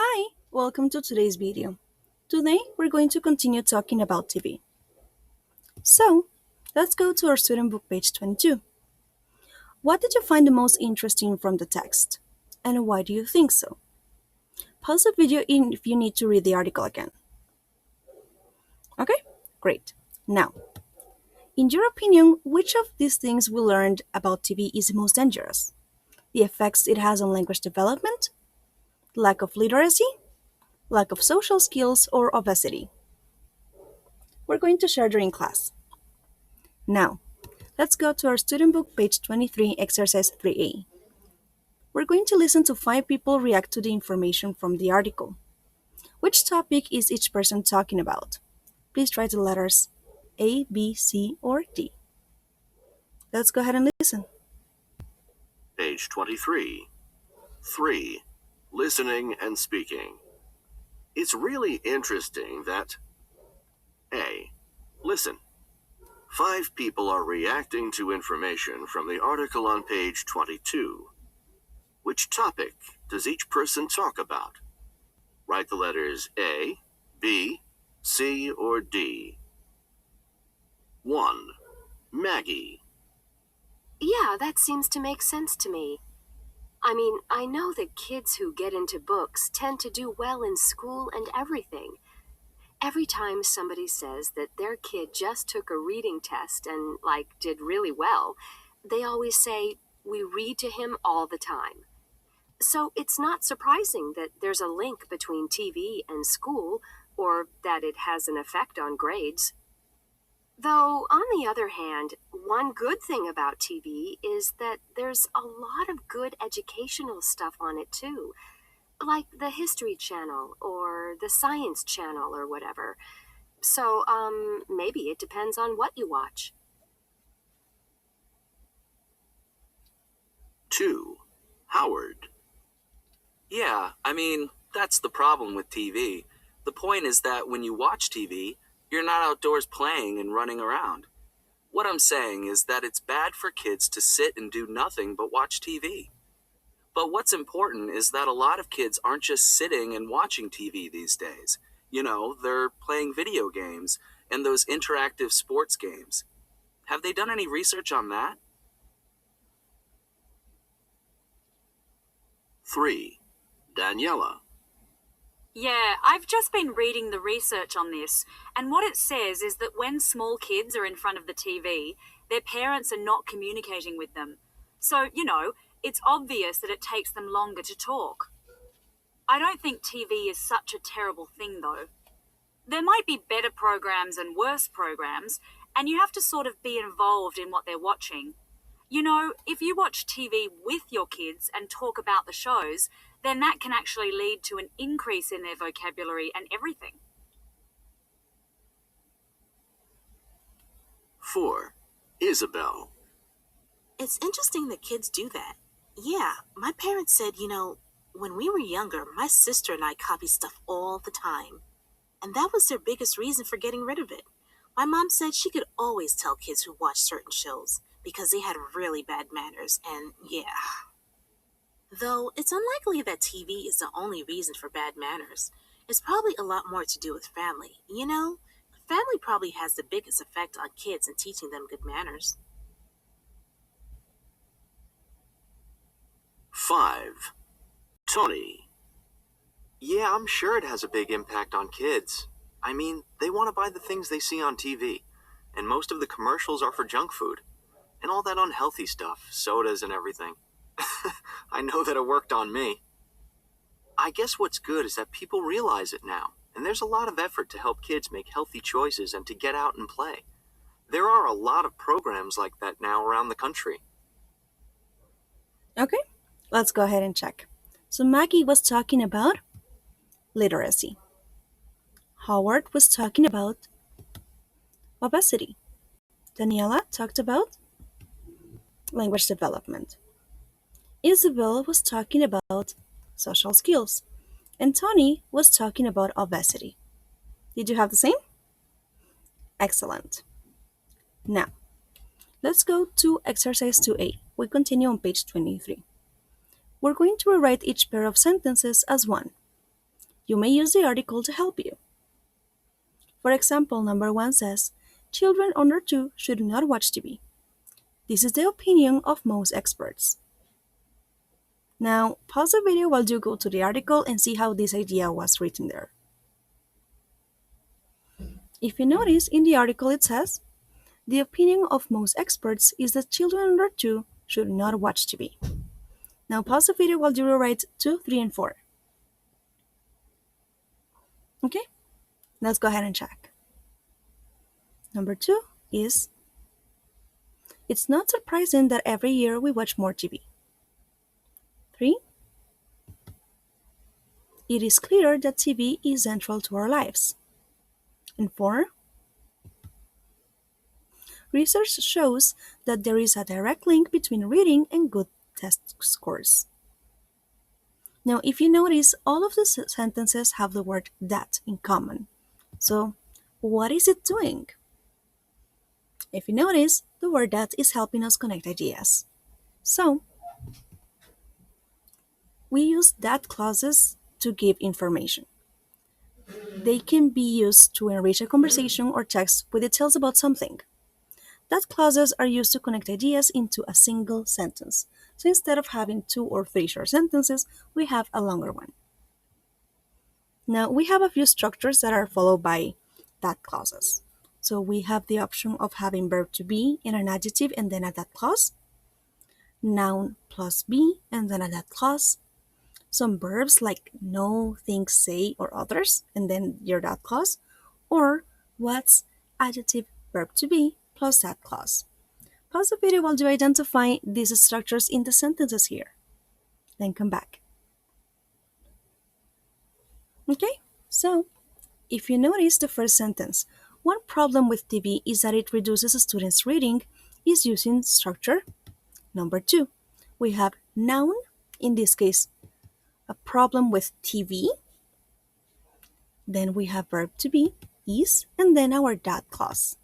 Hi, welcome to today's video. Today we're going to continue talking about TV. So, let's go to our student book page 22. What did you find the most interesting from the text? And why do you think so? Pause the video if you need to read the article again. Okay, great. Now, in your opinion, which of these things we learned about TV is most dangerous? The effects it has on language development, lack of literacy, lack of social skills, or obesity? We're going to share during class. Now, let's go to our student book page 23, exercise 3A. We're going to listen to 5 people react to the information from the article. Which topic is each person talking about? Please write the letters A, B, C, or D. Let's go ahead and listen. Page 23. 3. Listening and speaking. It's really interesting that A. Listen. 5 people are reacting to information from the article on page 22. Which topic does each person talk about? Write the letters A, B, C, or D. 1. Maggie. Yeah, that seems to make sense to me. I mean, I know that kids who get into books tend to do well in school and everything. Every time somebody says that their kid just took a reading test and, did really well, they always say, "We read to him all the time." So it's not surprising that there's a link between TV and school, or that it has an effect on grades. Though, on the other hand, one good thing about TV is that there's a lot of good educational stuff on it too, like the History Channel or the Science Channel or whatever. So, maybe it depends on what you watch. 2. Howard. Yeah, that's the problem with TV. The point is that when you watch TV, you're not outdoors playing and running around. What I'm saying is that it's bad for kids to sit and do nothing but watch TV. But what's important is that a lot of kids aren't just sitting and watching TV these days. They're playing video games and those interactive sports games. Have they done any research on that? 3. Daniela. Yeah, I've just been reading the research on this, and what it says is that when small kids are in front of the TV, their parents are not communicating with them. So, it's obvious that it takes them longer to talk. I don't think TV is such a terrible thing, though. There might be better programs and worse programs, and you have to sort of be involved in what they're watching. If you watch TV with your kids and talk about the shows, then that can actually lead to an increase in their vocabulary and everything. 4. Isabel. It's interesting that kids do that. Yeah, my parents said, when we were younger, my sister and I copied stuff all the time. And that was their biggest reason for getting rid of it. My mom said she could always tell kids who watched certain shows because they had really bad manners, and yeah. Though it's unlikely that TV is the only reason for bad manners. It's probably a lot more to do with family. Family probably has the biggest effect on kids in teaching them good manners. 5. Tony. Yeah, I'm sure it has a big impact on kids. They want to buy the things they see on TV, and most of the commercials are for junk food, and all that unhealthy stuff, sodas and everything. I know that it worked on me. I guess what's good is that people realize it now, and there's a lot of effort to help kids make healthy choices and to get out and play. There are a lot of programs like that now around the country. Okay, let's go ahead and check. So Maggie was talking about literacy. Howard was talking about obesity. Daniela talked about language development. Isabel was talking about social skills. And Tony was talking about obesity. Did you have the same? Excellent. Now, let's go to exercise 2A. We continue on page 23. We're going to rewrite each pair of sentences as one. You may use the article to help you. For example, number 1 says, children under 2 should not watch TV. This is the opinion of most experts. Now, pause the video while you go to the article and see how this idea was written there. If you notice, in the article it says, the opinion of most experts is that children under 2 should not watch TV. Now pause the video while you rewrite 2, 3, and 4. Okay, let's go ahead and check. Number 2 is, it's not surprising that every year we watch more TV. 3, it is clear that TV is central to our lives. And 4, research shows that there is a direct link between reading and good test scores. Now, if you notice, all of the sentences have the word that in common. So, what is it doing? If you notice, the word that is helping us connect ideas. So, we use that clauses to give information. They can be used to enrich a conversation or text with details about something. That clauses are used to connect ideas into a single sentence. So instead of having 2 or 3 short sentences, we have a longer one. Now, we have a few structures that are followed by that clauses. So we have the option of having verb to be and an adjective and then a that clause, noun plus be and then a that clause, some verbs like know, think, say, or others, and then your that clause, or what's adjective verb to be plus that clause. Pause the video while you identify these structures in the sentences here. Then come back. Okay, so if you notice the first sentence, one problem with TV is that it reduces students' reading is using structure. Number 2, we have noun, in this case, a problem with TV. Then we have verb to be, is, and then our that clause,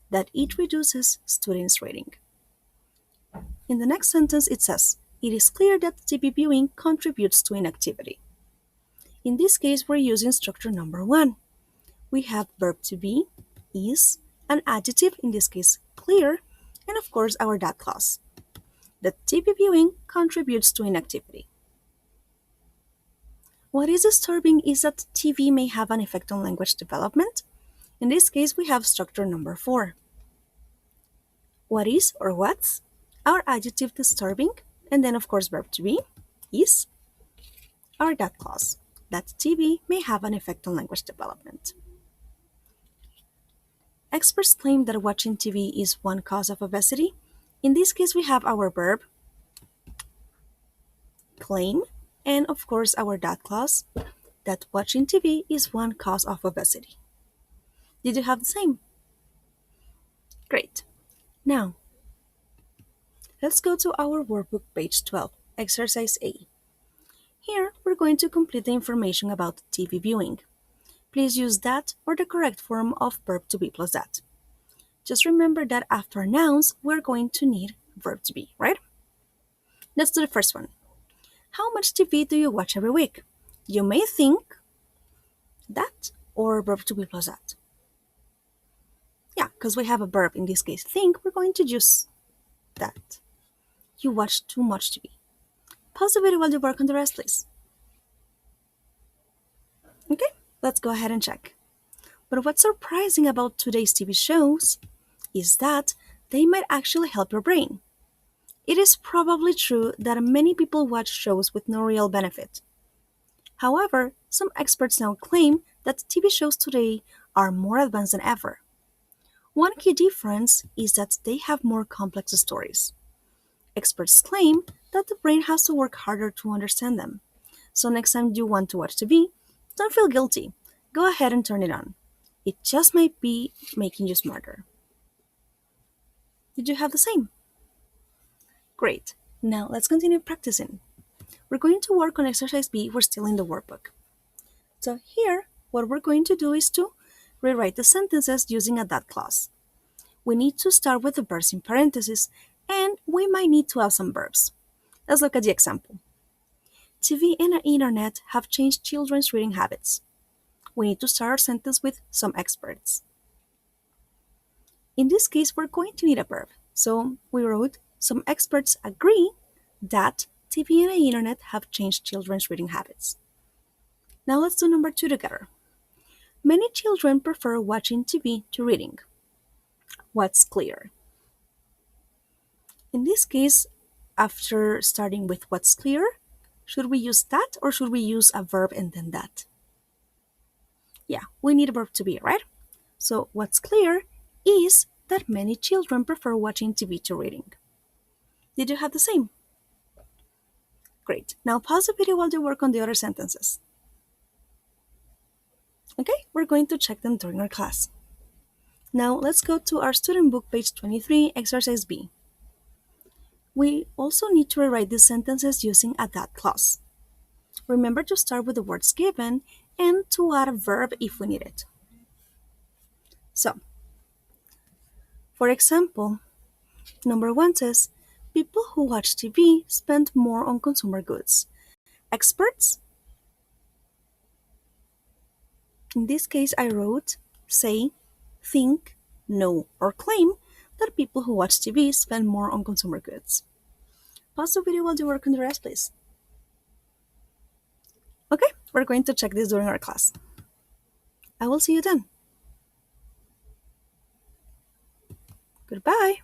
that it reduces students' reading. In the next sentence, it says, it is clear that TV viewing contributes to inactivity. In this case, we're using structure number 1. We have verb to be, is, an adjective, in this case, clear, and of course, our that clause. That TV viewing contributes to inactivity. What is disturbing is that TV may have an effect on language development. In this case, we have structure number 4. What is or what's our adjective disturbing, and then of course verb to be, is, our that clause. That TV may have an effect on language development. Experts claim that watching TV is one cause of obesity. In this case, we have our verb, claim, and of course our that clause, that watching TV is one cause of obesity. Did you have the same? Great. Now, let's go to our workbook page 12, exercise A. Here, we're going to complete the information about TV viewing. Please use that or the correct form of verb to be plus that. Just remember that after nouns, we're going to need verb to be, right? Let's do the first one. How much TV do you watch every week? You may think that or verb to be plus that. Yeah, because we have a verb in this case, think, we're going to use that. You watch too much TV. Pause the video while you work on the rest, please. Okay, let's go ahead and check. But what's surprising about today's TV shows is that they might actually help your brain. It is probably true that many people watch shows with no real benefit. However, some experts now claim that TV shows today are more advanced than ever. One key difference is that they have more complex stories. Experts claim that the brain has to work harder to understand them. So next time you want to watch TV, don't feel guilty. Go ahead and turn it on. It just might be making you smarter. Did you have the same? Great. Now let's continue practicing. We're going to work on exercise B. We're still in the workbook. So here, what we're going to do is to rewrite the sentences using a that clause. We need to start with the verbs in parentheses, and we might need to have some verbs. Let's look at the example. TV and the internet have changed children's reading habits. We need to start our sentence with some experts. In this case, we're going to need a verb. So we wrote, some experts agree that TV and the internet have changed children's reading habits. Now let's do number 2 together. Many children prefer watching TV to reading. What's clear? In this case, after starting with what's clear, should we use that or should we use a verb and then that? Yeah, we need a verb to be, right? So what's clear is that many children prefer watching TV to reading. Did you have the same? Great. Now pause the video while you work on the other sentences. Okay, we're going to check them during our class. Now let's go to our student book, page 23, exercise B. We also need to rewrite these sentences using a that clause. Remember to start with the words given and to add a verb if we need it. So, for example, number 1 says, people who watch TV spend more on consumer goods. Experts? In this case, I wrote, say, think, know, or claim that people who watch TV spend more on consumer goods. Pause the video while you work on the rest, please. Okay, we're going to check this during our class. I will see you then. Goodbye.